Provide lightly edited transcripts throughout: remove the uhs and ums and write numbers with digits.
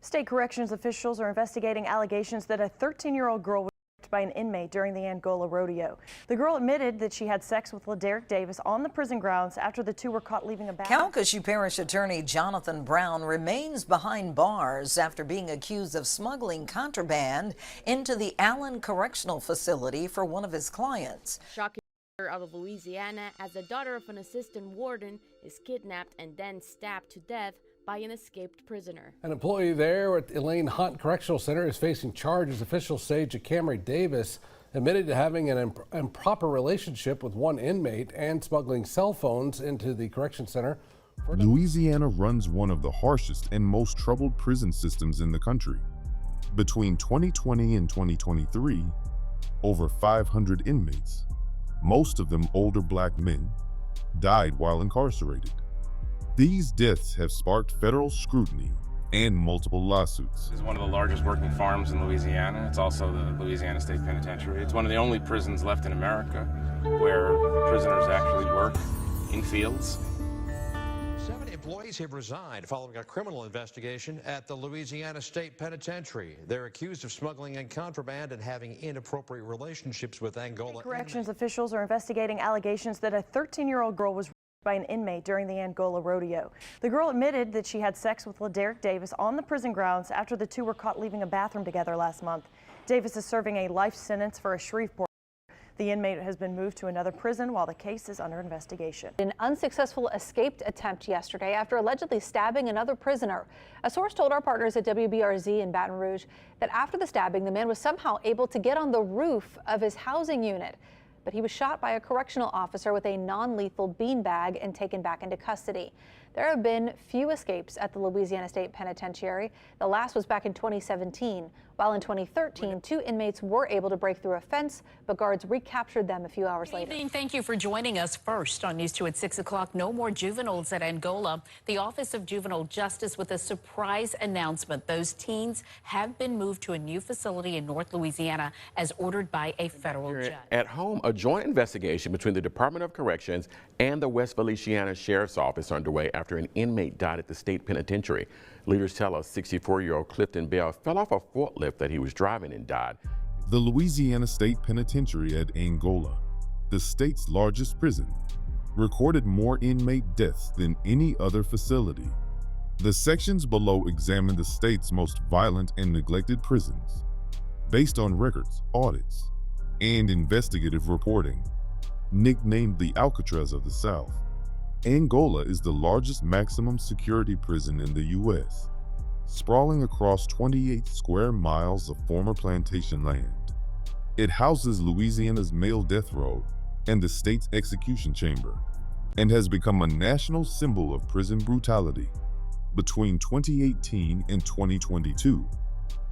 State corrections officials are investigating allegations that a 13-year-old girl was raped by an inmate during the Angola rodeo. The girl admitted that she had sex with Laderick Davis on the prison grounds after the two were caught leaving a bathroom. Calcasieu Parish Attorney Jonathan Brown remains behind bars after being accused of smuggling contraband into the Allen Correctional Facility for one of his clients. Shocking out of Louisiana as the daughter of an assistant warden is kidnapped and then stabbed to death by an escaped prisoner. An employee there at Elayn Hunt Correctional Center is facing charges. Officials say Jacamry Davis admitted to having an improper relationship with one inmate and smuggling cell phones into the correction center. Louisiana runs one of the harshest and most troubled prison systems in the country. Between 2020 and 2023, over 500 inmates, most of them older black men, died while incarcerated. These deaths have sparked federal scrutiny and multiple lawsuits. This is one of the largest working farms in Louisiana. It's also the Louisiana State Penitentiary. It's one of the only prisons left in America where prisoners actually work in fields. 7 employees have resigned following a criminal investigation at the Louisiana State Penitentiary. They're accused of smuggling in contraband and having inappropriate relationships with Angola. Corrections officials are investigating allegations that a 13-year-old girl was raped by an inmate during the Angola rodeo. The girl admitted that she had sex with Laderick Davis on the prison grounds after the two were caught leaving a bathroom together last month. Davis is serving a life sentence for a Shreveport. The inmate has been moved to another prison while the case is under investigation. An unsuccessful escaped attempt yesterday after allegedly stabbing another prisoner. A source told our partners at WBRZ in Baton Rouge that after the stabbing, the man was somehow able to get on the roof of his housing unit. But he was shot by a correctional officer with a non-lethal beanbag and taken back into custody. There have been few escapes at the Louisiana State Penitentiary. The last was back in 2017, while in 2013, 2 inmates were able to break through a fence, but guards recaptured them a few hours later. Good evening. Thank you for joining us. First on News 2 at 6 o'clock, no more juveniles at Angola. The Office of Juvenile Justice with a surprise announcement. Those teens have been moved to a new facility in North Louisiana as ordered by a federal judge. At home, a joint investigation between the Department of Corrections and the West Feliciana Sheriff's Office underway after an inmate died at the state penitentiary. Leaders tell us 64-year-old Clifton Bell fell off a forklift that he was driving and died. The Louisiana State Penitentiary at Angola, the state's largest prison, recorded more inmate deaths than any other facility. The sections below examine the state's most violent and neglected prisons, based on records, audits, and investigative reporting. Nicknamed the Alcatraz of the South, Angola is the largest maximum security prison in the U.S., sprawling across 28 square miles of former plantation land. It houses Louisiana's male death row and the state's execution chamber, and has become a national symbol of prison brutality. Between 2018 and 2022,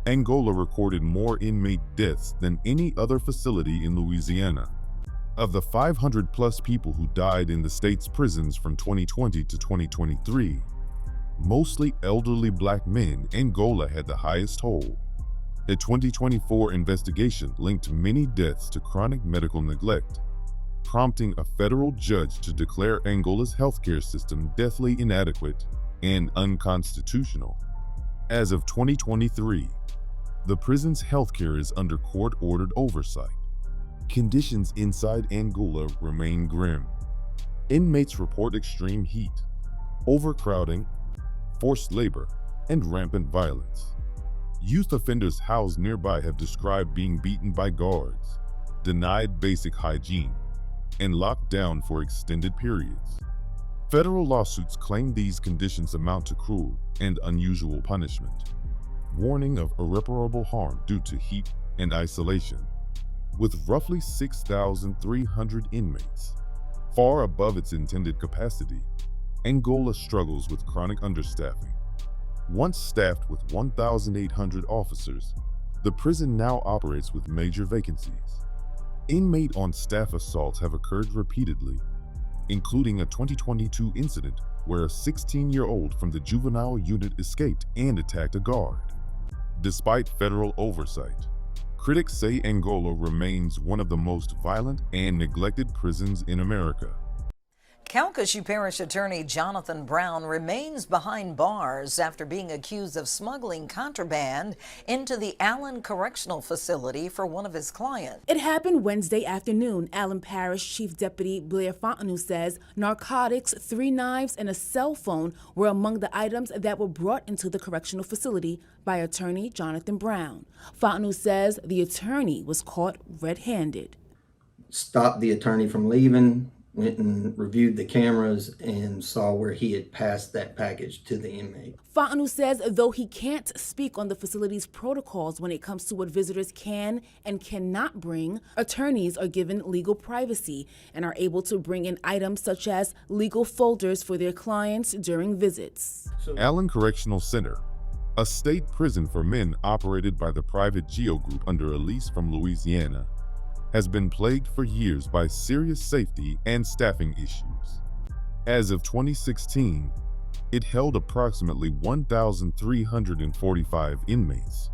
Angola recorded more inmate deaths than any other facility in Louisiana. Of the 500-plus people who died in the state's prisons from 2020 to 2023, mostly elderly black men, Angola had the highest toll. A 2024 investigation linked many deaths to chronic medical neglect, prompting a federal judge to declare Angola's healthcare system deathly inadequate and unconstitutional. As of 2023, the prison's healthcare is under court-ordered oversight. Conditions inside Angola remain grim. Inmates report extreme heat, overcrowding, forced labor, and rampant violence. Youth offenders housed nearby have described being beaten by guards, denied basic hygiene, and locked down for extended periods. Federal lawsuits claim these conditions amount to cruel and unusual punishment, warning of irreparable harm due to heat and isolation. With roughly 6,300 inmates, far above its intended capacity, Angola struggles with chronic understaffing. Once staffed with 1,800 officers, the prison now operates with major vacancies. Inmate on-staff assaults have occurred repeatedly, including a 2022 incident where a 16-year-old from the juvenile unit escaped and attacked a guard. Despite federal oversight, critics say Angola remains one of the most violent and neglected prisons in America. Calcasieu Parish Attorney Jonathan Brown remains behind bars after being accused of smuggling contraband into the Allen Correctional Facility for one of his clients. It happened Wednesday afternoon. Allen Parish Chief Deputy Blair Fontenot says narcotics, 3 knives, and a cell phone were among the items that were brought into the correctional facility by attorney Jonathan Brown. Fontenot says the attorney was caught red-handed. Stopped the attorney from leaving, went and reviewed the cameras and saw where he had passed that package to the inmate. Fontenot says though he can't speak on the facility's protocols when it comes to what visitors can and cannot bring, attorneys are given legal privacy and are able to bring in items such as legal folders for their clients during visits. Allen Correctional Center, a state prison for men operated by the private GEO Group under a lease from Louisiana, has been plagued for years by serious safety and staffing issues. As of 2016, it held approximately 1,345 inmates,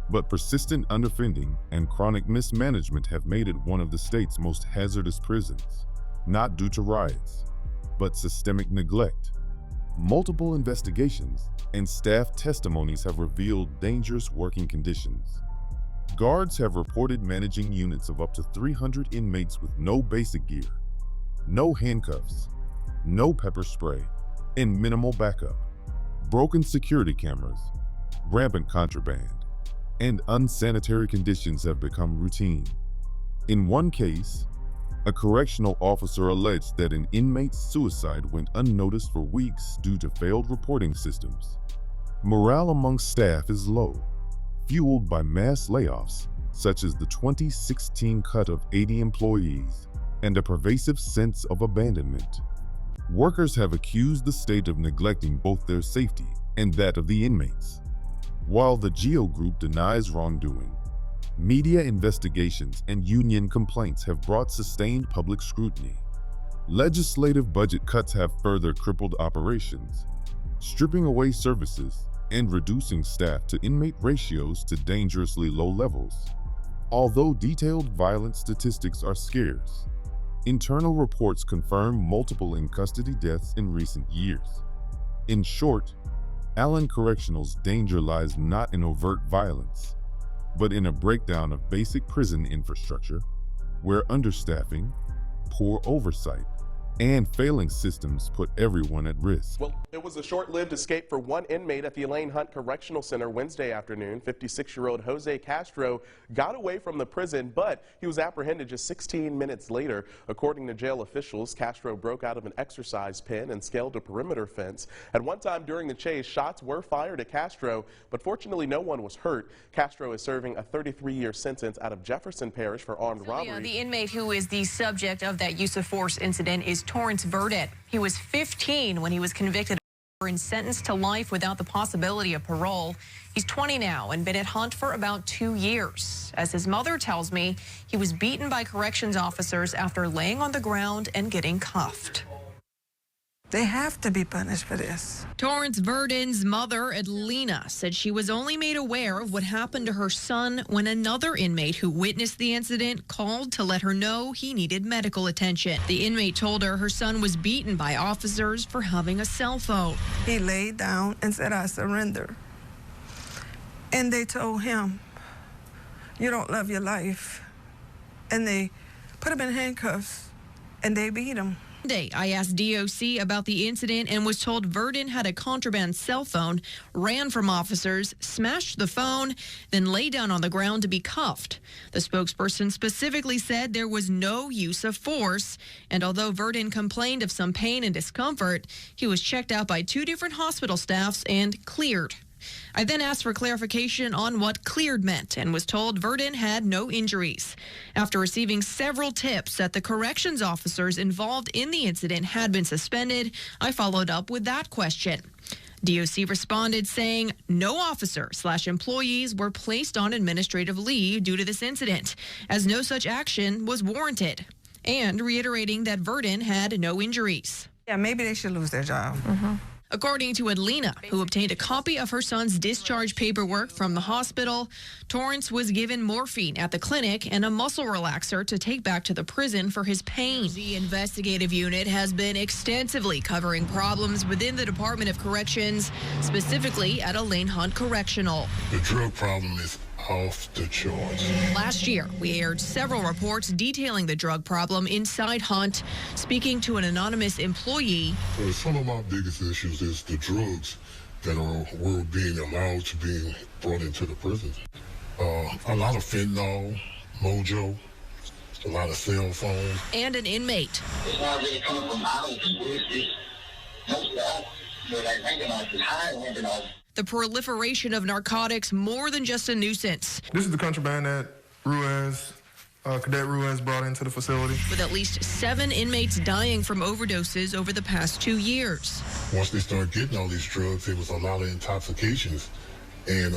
but persistent underfunding and chronic mismanagement have made it one of the state's most hazardous prisons, not due to riots, but systemic neglect. Multiple investigations and staff testimonies have revealed dangerous working conditions. Guards have reported managing units of up to 300 inmates with no basic gear, no handcuffs, no pepper spray, and minimal backup. Broken security cameras, rampant contraband, and unsanitary conditions have become routine. In one case, a correctional officer alleged that an inmate's suicide went unnoticed for weeks due to failed reporting systems. Morale among staff is low, fueled by mass layoffs, such as the 2016 cut of 80 employees, and a pervasive sense of abandonment. Workers have accused the state of neglecting both their safety and that of the inmates. While the GEO Group denies wrongdoing, media investigations and union complaints have brought sustained public scrutiny. Legislative budget cuts have further crippled operations, stripping away services and reducing staff to inmate ratios to dangerously low levels. Although detailed violence statistics are scarce, internal reports confirm multiple in-custody deaths in recent years. In short, Allen Correctional's danger lies not in overt violence, but in a breakdown of basic prison infrastructure, where understaffing, poor oversight, and failing systems put everyone at risk. Well, it was a short-lived escape for one inmate at the Elayn Hunt Correctional Center Wednesday afternoon. 56-year-old Jose Castro got away from the prison, but he was apprehended just 16 minutes later. According to jail officials, Castro broke out of an exercise pen and scaled a perimeter fence. At one time during the chase, shots were fired at Castro, but fortunately no one was hurt. Castro is serving a 33-year sentence out of Jefferson Parish for armed robbery. The inmate who is the subject of that use of force incident is Torrance Verdett. He was 15 when he was convicted and sentenced to life without the possibility of parole. He's 20 now and been at Hunt for about 2 years. As his mother tells me, he was beaten by corrections officers after laying on the ground and getting cuffed. They have to be punished for this. Torrance Verdon's mother, Adelina, said she was only made aware of what happened to her son when another inmate who witnessed the incident called to let her know he needed medical attention. The inmate told her her son was beaten by officers for having a cell phone. He laid down and said, "I surrender." And they told him, "You don't love your life." And they put him in handcuffs and they beat him. Monday, I asked DOC about the incident and was told Verdon had a contraband cell phone, ran from officers, smashed the phone, then lay down on the ground to be cuffed. The spokesperson specifically said there was no use of force, and although Verdon complained of some pain and discomfort, he was checked out by 2 different hospital staffs and cleared. I then asked for clarification on what cleared meant and was told Verdon had no injuries. After receiving several tips that the corrections officers involved in the incident had been suspended, I followed up with that question. DOC responded saying no officer/employees were placed on administrative leave due to this incident, as no such action was warranted, and reiterating that Verdon had no injuries. Yeah, maybe they should lose their job. According to Adelina, who obtained a copy of her son's discharge paperwork from the hospital, Torrance was given morphine at the clinic and a muscle relaxer to take back to the prison for his pain. The investigative unit has been extensively covering problems within the Department of Corrections, specifically at Elayn Hunt Correctional. The drug problem is off the charts. Last year, we aired several reports detailing the drug problem inside Hunt. Speaking to an anonymous employee, Some of my biggest issues is the drugs that were being allowed to be brought into the prisons. A lot of fentanyl, mojo, a lot of cell phones. And an inmate. It's not really coming from islands. It's most of that. Like fentanyl is high fentanyl. The proliferation of narcotics more than just a nuisance. This is the contraband that Cadet Ruiz brought into the facility. With at least 7 inmates dying from overdoses over the past 2 years. Once they started getting all these drugs, there was a lot of intoxications, and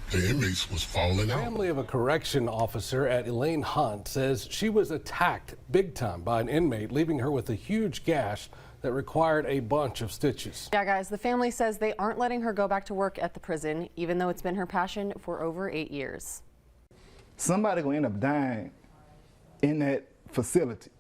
the inmates was falling out. The family of a correction officer at Elayn Hunt says she was attacked big time by an inmate, leaving her with a huge gash that required a bunch of stitches. Yeah, guys, the family says they aren't letting her go back to work at the prison, even though it's been her passion for over 8 years. Somebody gonna end up dying in that facility.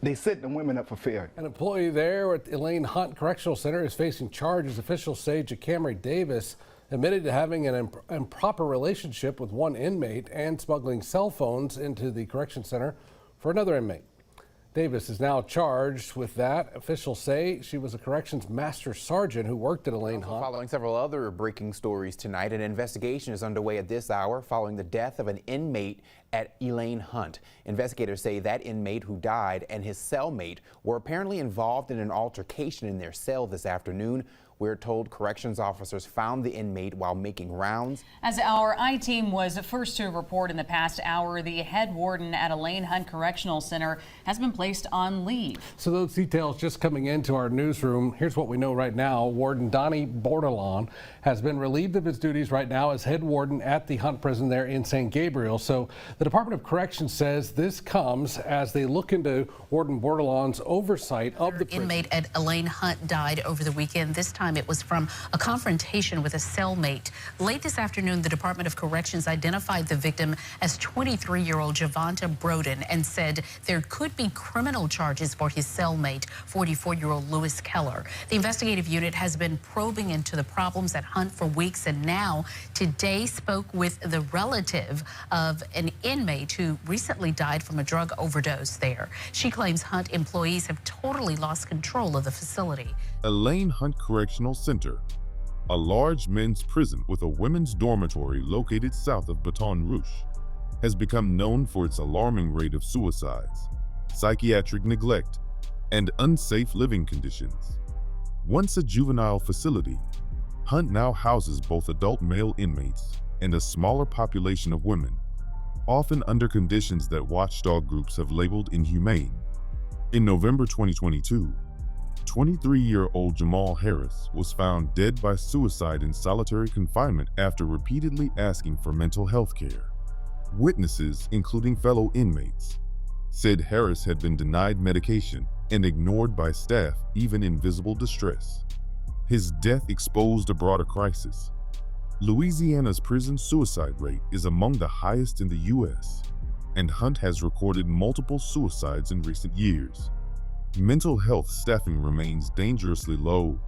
They set the women up for failure. An employee there at Elayn Hunt Correctional Center is facing charges. Officials say Jacamry Davis admitted to having an improper relationship with one inmate and smuggling cell phones into the correction center for another inmate. Davis is now charged with that. Officials say she was a corrections master sergeant who worked at Elayn Hunt. Following several other breaking stories tonight, an investigation is underway at this hour following the death of an inmate at Elayn Hunt. Investigators say that inmate who died and his cellmate were apparently involved in an altercation in their cell this afternoon. We're told corrections officers found the inmate while making rounds. As our I-team was first to report in the past hour, the head warden at Elayn Hunt Correctional Center has been placed on leave. So those details just coming into our newsroom. Here's what we know right now. Warden Donnie Bordelon has been relieved of his duties right now as head warden at the Hunt prison there in San Gabriel. So the Department of Corrections says this comes as they look into Warden Bordelon's oversight of the prison. Inmate at Elayn Hunt died over the weekend. This time it was from a confrontation with a cellmate. Late this afternoon, the Department of Corrections identified the victim as 23-year-old Javonta Broden and said there could be criminal charges for his cellmate, 44-year-old Lewis Keller. The investigative unit has been probing into the problems at Hunt for weeks, and now today spoke with the relative of an inmate who recently died from a drug overdose there. She claims Hunt employees have totally lost control of the facility. Elayn Hunt Correctional Center, a large men's prison with a women's dormitory located south of Baton Rouge, has become known for its alarming rate of suicides, psychiatric neglect, and unsafe living conditions. Once a juvenile facility, Hunt now houses both adult male inmates and a smaller population of women, often under conditions that watchdog groups have labeled inhumane. In November 2022, 23-year-old Jamal Harris was found dead by suicide in solitary confinement after repeatedly asking for mental health care. Witnesses, including fellow inmates, said Harris had been denied medication and ignored by staff even in visible distress. His death exposed a broader crisis. Louisiana's prison suicide rate is among the highest in the U.S., and Hunt has recorded multiple suicides in recent years. Mental health staffing remains dangerously low,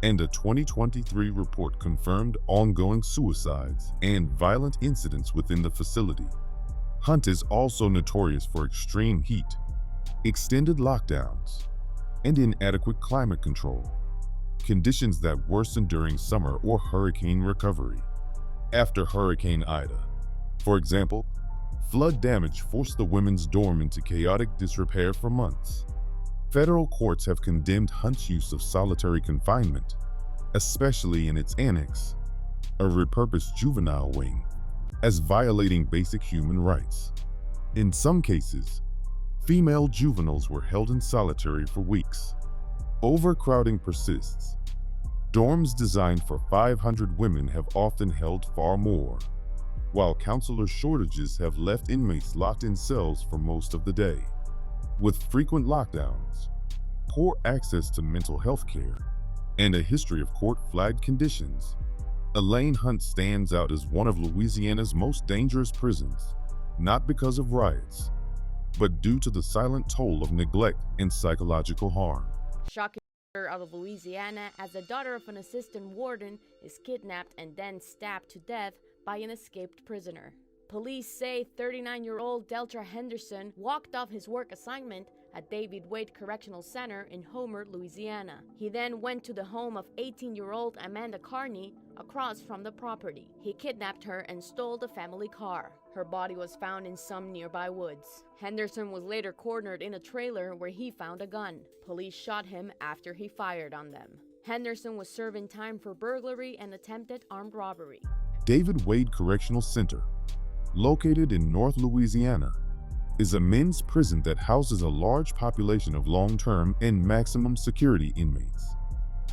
and a 2023 report confirmed ongoing suicides and violent incidents within the facility. Hunt is also notorious for extreme heat, extended lockdowns, and inadequate climate control, conditions that worsen during summer or hurricane recovery. After Hurricane Ida, for example, flood damage forced the women's dorm into chaotic disrepair for months. Federal courts have condemned Hunt's use of solitary confinement, especially in its annex, a repurposed juvenile wing, as violating basic human rights. In some cases, female juveniles were held in solitary for weeks. Overcrowding persists. Dorms designed for 500 women have often held far more, while counselor shortages have left inmates locked in cells for most of the day. With frequent lockdowns, poor access to mental health care, and a history of court-flagged conditions, Elayn Hunt stands out as one of Louisiana's most dangerous prisons, not because of riots, but due to the silent toll of neglect and psychological harm. Shocking murder out of Louisiana as the daughter of an assistant warden is kidnapped and then stabbed to death by an escaped prisoner. Police say 39-year-old Deltra Henderson walked off his work assignment at David Wade Correctional Center in Homer, Louisiana. He then went to the home of 18-year-old Amanda Carney across from the property. He kidnapped her and stole the family car. Her body was found in some nearby woods. Henderson was later cornered in a trailer where he found a gun. Police shot him after he fired on them. Henderson was serving time for burglary and attempted armed robbery. David Wade Correctional Center, located in North Louisiana, is a men's prison that houses a large population of long-term and maximum security inmates.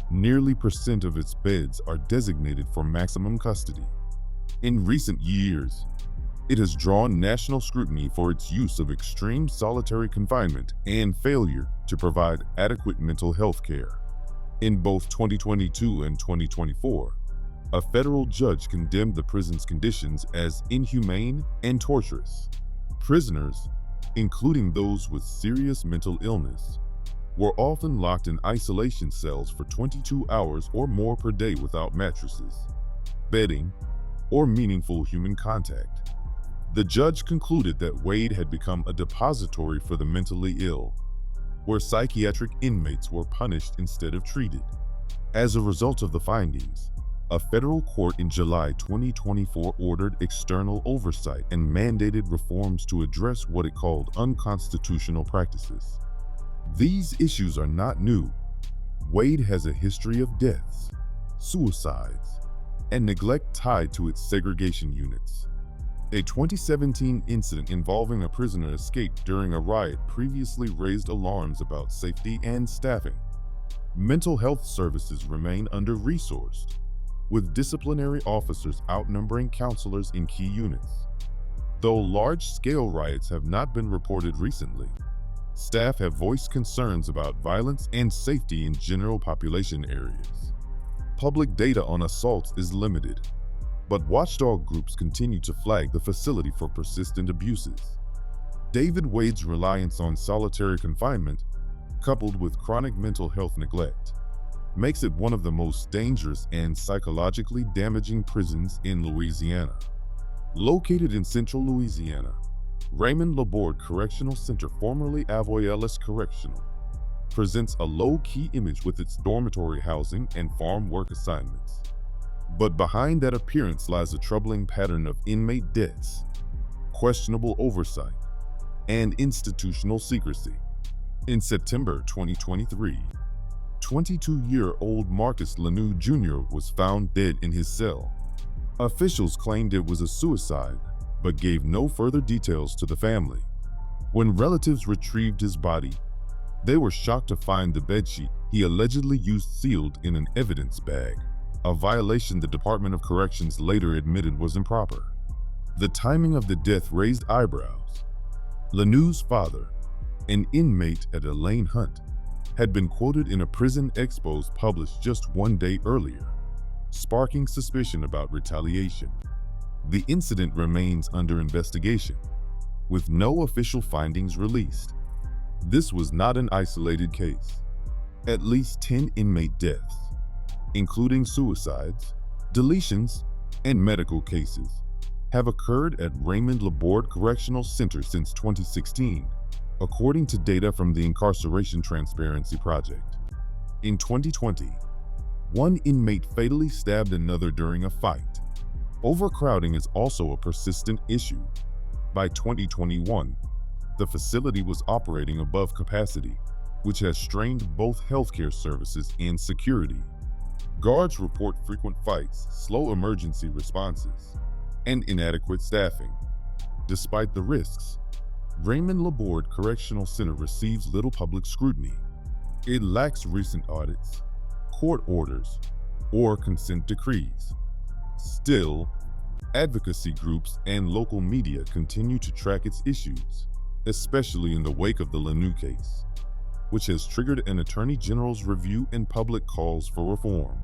Nearly % of its beds are designated for maximum custody. In recent years, it has drawn national scrutiny for its use of extreme solitary confinement and failure to provide adequate mental health care. In both 2022 and 2024, a federal judge condemned the prison's conditions as inhumane and torturous. Prisoners, including those with serious mental illness, were often locked in isolation cells for 22 hours or more per day without mattresses, bedding, or meaningful human contact. The judge concluded that Wade had become a depository for the mentally ill, where psychiatric inmates were punished instead of treated. As a result of the findings, a federal court in July 2024 ordered external oversight and mandated reforms to address what it called unconstitutional practices. These issues are not new. Wade has a history of deaths, suicides, and neglect tied to its segregation units. A 2017 incident involving a prisoner escaped during a riot previously raised alarms about safety and staffing. Mental health services remain under-resourced, with disciplinary officers outnumbering counselors in key units. Though large-scale riots have not been reported recently, staff have voiced concerns about violence and safety in general population areas. Public data on assaults is limited, but watchdog groups continue to flag the facility for persistent abuses. David Wade's reliance on solitary confinement, coupled with chronic mental health neglect, makes it one of the most dangerous and psychologically damaging prisons in Louisiana. Located in central Louisiana, Raymond Labour Correctional Center, formerly Avoyelles Correctional, presents a low-key image with its dormitory housing and farm work assignments. But behind that appearance lies a troubling pattern of inmate deaths, questionable oversight, and institutional secrecy. In September 2023, 22-year-old Marcus Lanou Jr. was found dead in his cell. Officials claimed it was a suicide, but gave no further details to the family. When relatives retrieved his body, they were shocked to find the bedsheet he allegedly used sealed in an evidence bag, a violation the Department of Corrections later admitted was improper. The timing of the death raised eyebrows. Lanou's father, an inmate at Elayn Hunt, had been quoted in a prison expose published just one day earlier, sparking suspicion about retaliation. The incident remains under investigation, with no official findings released. This was not an isolated case. At least 10 inmate deaths, including suicides, deletions, and medical cases, have occurred at Raymond Labour Correctional Center since 2016, according to data from the Incarceration Transparency Project. In 2020, one inmate fatally stabbed another during a fight. Overcrowding is also a persistent issue. By 2021, the facility was operating above capacity, which has strained both healthcare services and security. Guards report frequent fights, slow emergency responses, and inadequate staffing. Despite the risks, Raymond Labour Correctional Center receives little public scrutiny. It lacks recent audits, court orders, or consent decrees. Still, advocacy groups and local media continue to track its issues, especially in the wake of the Lanou case. which has triggered an attorney general's review and public calls for reform.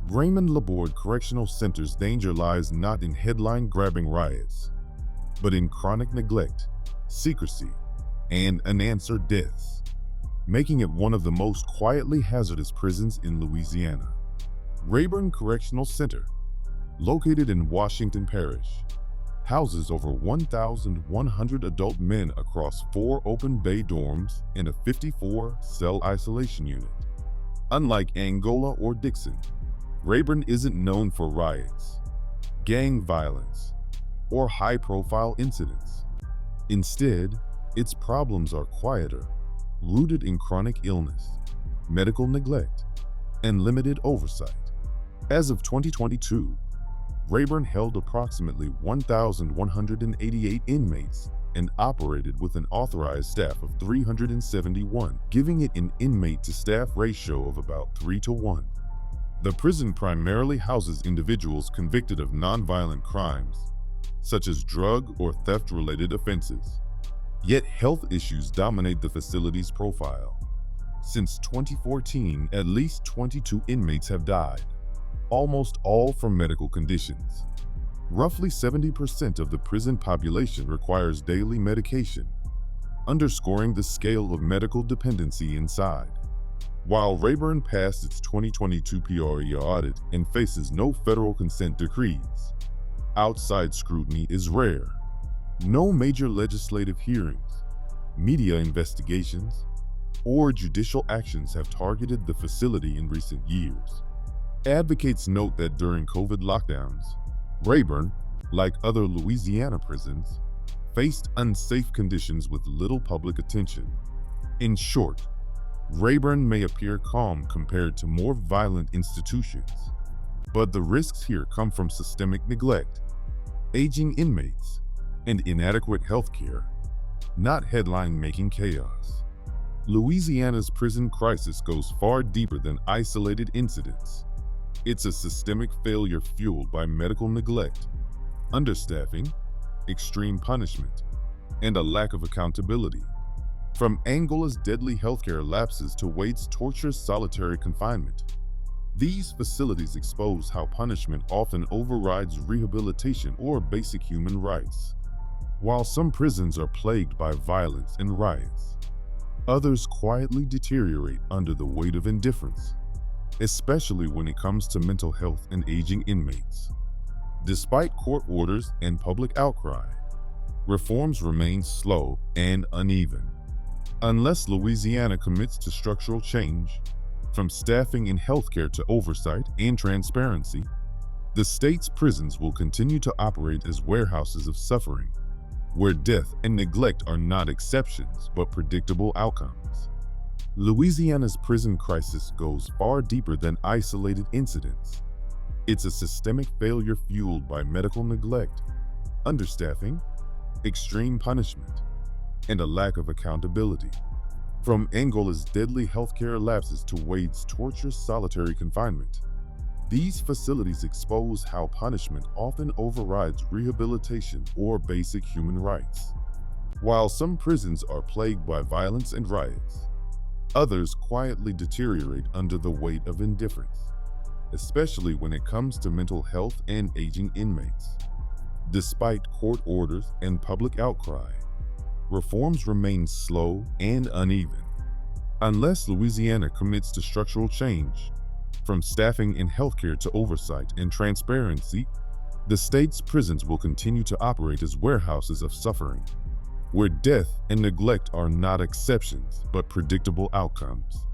Raymond Labour Correctional Center's danger lies not in headline-grabbing riots, but in chronic neglect, secrecy, and unanswered deaths, making it one of the most quietly hazardous prisons in Louisiana. Raburn Correctional Center, located in Washington Parish, houses over 1,100 adult men across 4 open bay dorms and a 54-cell isolation unit. Unlike Angola or Dixon, Raburn isn't known for riots, gang violence, or high-profile incidents. Instead, its problems are quieter, rooted in chronic illness, medical neglect, and limited oversight. As of 2022, Raburn held approximately 1,188 inmates and operated with an authorized staff of 371, giving it an inmate-to-staff ratio of about 3:1. The prison primarily houses individuals convicted of nonviolent crimes, such as drug or theft-related offenses. Yet health issues dominate the facility's profile. Since 2014, at least 22 inmates have died, almost all from medical conditions. Roughly 70% of the prison population requires daily medication, underscoring the scale of medical dependency inside. While Raburn passed its 2022 PRE audit and faces no federal consent decrees, outside scrutiny is rare. No major legislative hearings, media investigations, or judicial actions have targeted the facility in recent years. Advocates note that during COVID lockdowns, Raburn, like other Louisiana prisons, faced unsafe conditions with little public attention. In short, Raburn may appear calm compared to more violent institutions, but the risks here come from systemic neglect, aging inmates, and inadequate health care, not headline-making chaos. Louisiana's prison crisis goes far deeper than isolated incidents. It's a systemic failure fueled by medical neglect, understaffing, extreme punishment, and a lack of accountability. From Angola's deadly healthcare lapses to Wade's torturous solitary confinement, these facilities expose how punishment often overrides rehabilitation or basic human rights. While some prisons are plagued by violence and riots, others quietly deteriorate under the weight of indifference, especially when it comes to mental health and aging inmates. Despite court orders and public outcry, reforms remain slow and uneven. Unless Louisiana commits to structural change, from staffing in healthcare to oversight and transparency, the state's prisons will continue to operate as warehouses of suffering, where death and neglect are not exceptions but predictable outcomes. Louisiana's prison crisis goes far deeper than isolated incidents. It's a systemic failure fueled by medical neglect, understaffing, extreme punishment, and a lack of accountability. From Angola's deadly healthcare lapses to Wade's torturous solitary confinement, these facilities expose how punishment often overrides rehabilitation or basic human rights. While some prisons are plagued by violence and riots, others quietly deteriorate under the weight of indifference, especially when it comes to mental health and aging inmates. Despite court orders and public outcry, reforms remain slow and uneven. Unless Louisiana commits to structural change, from staffing in healthcare to oversight and transparency, the state's prisons will continue to operate as warehouses of suffering, where death and neglect are not exceptions but predictable outcomes.